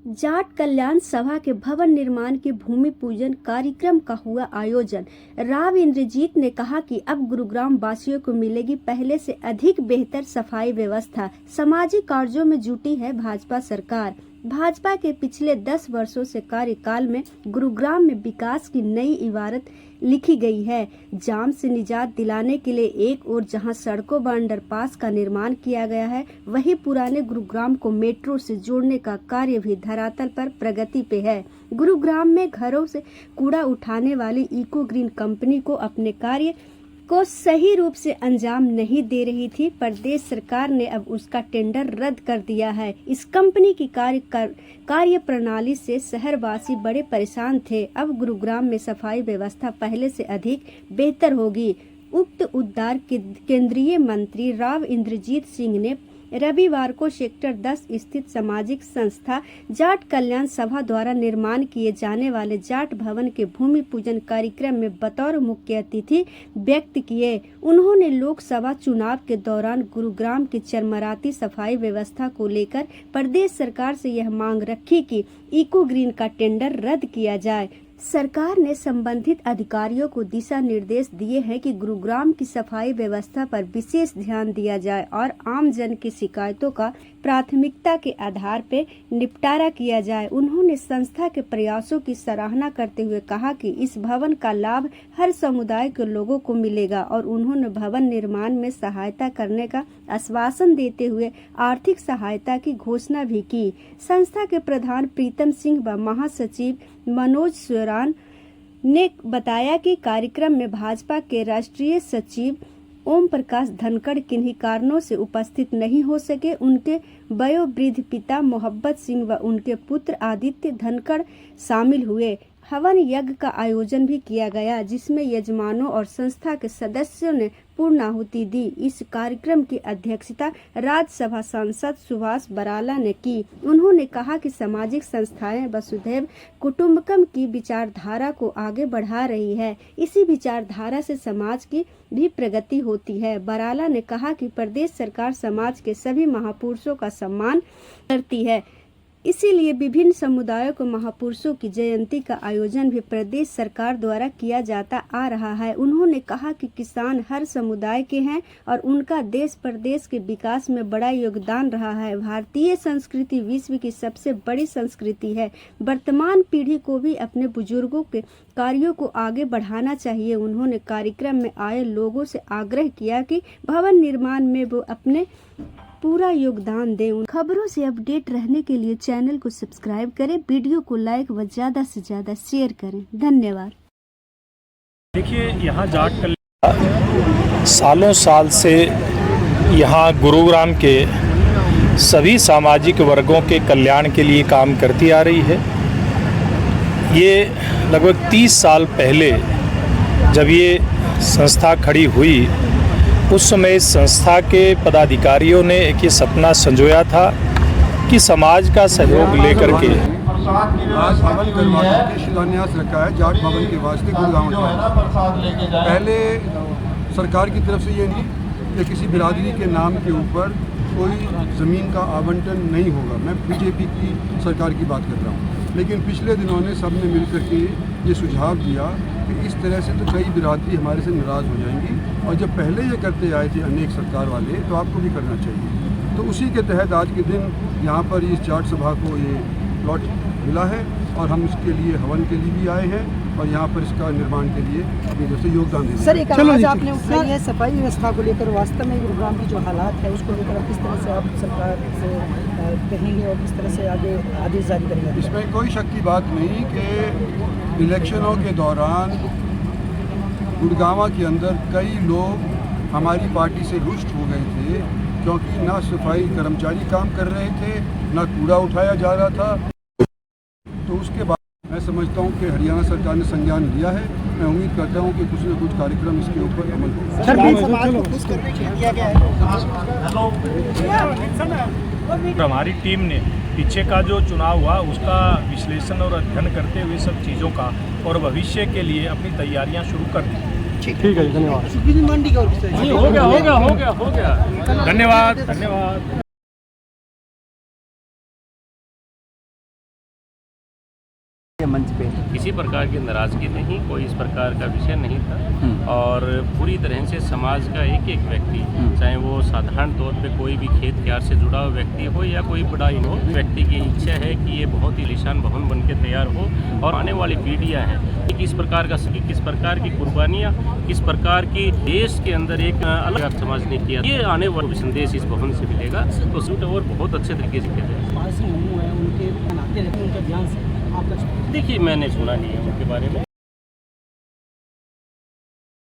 जाट कल्याण सभा के भवन निर्माण के भूमि पूजन कार्यक्रम का हुआ आयोजन। राव इंद्रजीत ने कहा कि अब गुरुग्राम वासियों को मिलेगी पहले से अधिक बेहतर सफाई व्यवस्था। सामाजिक कार्यों में जुटी है भाजपा सरकार। भाजपा के पिछले 10 वर्षों से कार्यकाल में गुरुग्राम में विकास की नई इबारत लिखी गई है। जाम से निजात दिलाने के लिए एक ओर जहां सड़कों व अंडरपास का निर्माण किया गया है, वहीं पुराने गुरुग्राम को मेट्रो से जोड़ने का कार्य भी धरातल पर प्रगति पे है। गुरुग्राम में घरों से कूड़ा उठाने वाली इको ग्रीन कंपनी को अपने कार्य को सही रूप से अंजाम नहीं दे रही थी। प्रदेश सरकार ने अब उसका टेंडर रद्द कर दिया है। इस कंपनी की कार्य प्रणाली से शहरवासी बड़े परेशान थे। अब गुरुग्राम में सफाई व्यवस्था पहले से अधिक बेहतर होगी। उक्त उद्धार केंद्रीय मंत्री राव इंद्रजीत सिंह ने रविवार को सेक्टर 10 स्थित सामाजिक संस्था जाट कल्याण सभा द्वारा निर्माण किए जाने वाले जाट भवन के भूमि पूजन कार्यक्रम में बतौर मुख्य अतिथि व्यक्त किए। उन्होंने लोकसभा चुनाव के दौरान गुरुग्राम की चरमराती सफाई व्यवस्था को लेकर प्रदेश सरकार से यह मांग रखी कि इको ग्रीन का टेंडर रद्द किया जाए। सरकार ने संबंधित अधिकारियों को दिशा निर्देश दिए हैं कि गुरुग्राम की सफाई व्यवस्था पर विशेष ध्यान दिया जाए और आम जन की शिकायतों का प्राथमिकता के आधार पर निपटारा किया जाए। उन्होंने संस्था के प्रयासों की सराहना करते हुए कहा कि इस भवन का लाभ हर समुदाय के लोगों को मिलेगा और उन्होंने भवन निर्माण में सहायता करने का आश्वासन देते हुए आर्थिक सहायता की घोषणा भी की। संस्था के प्रधान प्रीतम सिंह व महासचिव मनोज स्वरान ने बताया कि कार्यक्रम में भाजपा के राष्ट्रीय सचिव ओम प्रकाश धनखड़ किन्हीं कारणों से उपस्थित नहीं हो सके। उनके वयोवृद्ध पिता मोहब्बत सिंह व उनके पुत्र आदित्य धनखड़ शामिल हुए। हवन यज्ञ का आयोजन भी किया गया, जिसमें यजमानों और संस्था के सदस्यों ने पूर्ण आहुति दी। इस कार्यक्रम की अध्यक्षता राज्यसभा सांसद सुभाष बराला ने की। उन्होंने कहा कि सामाजिक संस्थाएं वसुधैव कुटुंबकम की विचारधारा को आगे बढ़ा रही है। इसी विचारधारा से समाज की भी प्रगति होती है। बराला ने कहा कि प्रदेश सरकार समाज के सभी महापुरुषों का सम्मान करती है, इसीलिए विभिन्न समुदायों को महापुरुषों की जयंती का आयोजन भी प्रदेश सरकार द्वारा किया जाता आ रहा है। उन्होंने कहा कि किसान हर समुदाय के हैं और उनका देश प्रदेश के विकास में बड़ा योगदान रहा है। भारतीय संस्कृति विश्व की सबसे बड़ी संस्कृति है। वर्तमान पीढ़ी को भी अपने बुजुर्गों के कार्यों को आगे बढ़ाना चाहिए। उन्होंने कार्यक्रम में आए लोगों से आग्रह किया कि भवन निर्माण में वो अपने पूरा योगदान दें। खबरों से अपडेट रहने के लिए चैनल को सब्सक्राइब करें, वीडियो को लाइक व ज्यादा से ज्यादा शेयर करें। धन्यवाद। देखिए, यहाँ जाट सालों साल से यहाँ गुरुग्राम के सभी सामाजिक वर्गों के कल्याण के लिए काम करती आ रही है। ये लगभग 30 साल पहले जब ये संस्था खड़ी हुई, उस समय इस संस्था के पदाधिकारियों ने एक ये सपना संजोया था कि समाज का सहयोग लेकर के आज भवन करवाने के शिलान्यास रखा है जाट भवन के वास्ते गुरुग्राम में। पहले सरकार की तरफ से ये नहीं कि किसी बिरादरी के नाम के ऊपर कोई ज़मीन का आवंटन नहीं होगा। मैं बीजेपी की सरकार की बात कर रहा हूँ, लेकिन पिछले दिनों ने सब ने मिलकर के ये सुझाव दिया कि इस तरह से तो कई बिरादरी हमारे से नाराज़ हो जाएंगी और जब पहले ये करते आए थे अनेक सरकार वाले, तो आपको भी करना चाहिए। तो उसी के तहत आज के दिन यहाँ पर इस जाट सभा को ये प्लॉट मिला है और हम इसके लिए हवन के लिए भी आए हैं और यहाँ पर इसका निर्माण के लिए अपनी तरफ से योगदान देंगे। सर, एक आवाज़ आपने उठाई है सफाई व्यवस्था को लेकर। वास्तव में गुरुग्राम की जो हालात है उसको लेकर किस तरह से आप सरकार से कहेंगे और किस तरह से आगे आदेश जारी करेंगे? इसमें कोई शक की बात नहीं कि इलेक्शनों के दौरान गुड़गांव के अंदर कई लोग हमारी पार्टी से रुष्ट हो गए थे, क्योंकि ना सफाई कर्मचारी काम कर रहे थे, ना कूड़ा उठाया जा रहा था। तो उसके बाद मैं समझता हूँ कि हरियाणा सरकार ने संज्ञान लिया है। मैं उम्मीद करता हूँ कि कुछ न कुछ कार्यक्रम इसके ऊपर अमल होगा। हमारी टीम ने पीछे का जो चुनाव हुआ उसका विश्लेषण और अध्ययन करते हुए सब चीज़ों का और भविष्य के लिए अपनी तैयारियां शुरू कर दी। ठीक है, धन्यवाद। हो गया। धन्यवाद। ये मंच पे किसी प्रकार की नाराज़गी नहीं, कोई इस प्रकार का विषय नहीं था और पूरी तरह से समाज का एक एक व्यक्ति, चाहे वो साधारण तौर पे कोई भी खेत क्यार से जुड़ा हुआ व्यक्ति हो या कोई बड़ा हो, व्यक्ति की इच्छा है कि ये बहुत ही लिशान भवन बन के तैयार हो और आने वाली पीढ़ियाँ हैं कि किस प्रकार की कुर्बानियाँ, किस प्रकार की देश के अंदर एक अलग समाज ने किया, ये आने वाला संदेश इस भवन से मिलेगा। तो सूट और बहुत अच्छे तरीके से किया जाएगा। देखिए मैंने सुना नहीं है उनके बारे में।